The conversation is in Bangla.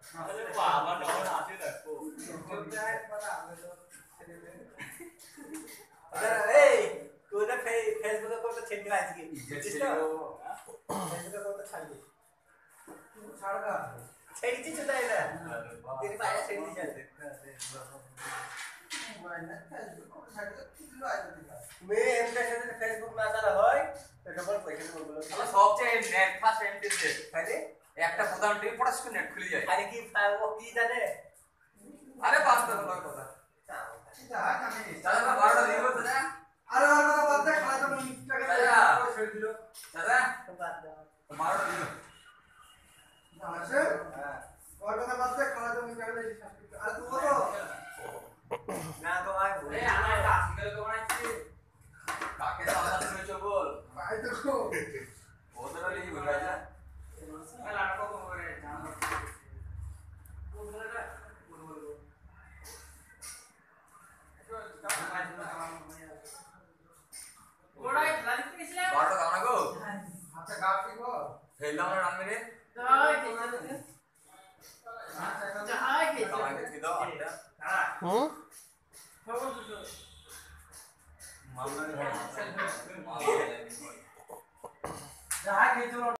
अरे बाबा डाउन आते रखो ए तू ना फेसबुक को तो छेड़ आज की फेसबुक को तो छाड़ दे छाड़ का छेड़ दी चुदा है ना तेरे पाया छेड़ दी जाते मैं एमटेशन फेसबुक में आता হয় এটা বল পয়সা বলবো আমরা সবচেয়ে নেট ফাস্ট এমটিতে তাইলে একটা প্রধান টিম পড়াশ করে নেট খুলে যায় আরে কি ও কি জানে আরে বাস তো বড় কথা এটা আমি দাদা 12টা দিব তো না আরে আর কথা বলতে খালা তো মিনিট টাকা ছেড়ে দিল দাদা তো বাদ দাও 12টা দিল না আছে হ্যাঁ ওর কথা বলতে খালা তো মিনিট টাকা দিয়ে আর তুই বলো না তো ভাই এ আমার আজকাল তো বানাইছি কাকে সাদা শুনেছো বল ভাই দেখো ওদের লাগি বুঝাই না এলা কত করে জানো ওগুলা বলবো ওড়াই লালি কিসলে বারো দাও না গো আচ্ছা গাপি গো ফেললাম না রান মেরে যাই খেতে যাই খেতে আমাকে দাও আটটা হুম মামলা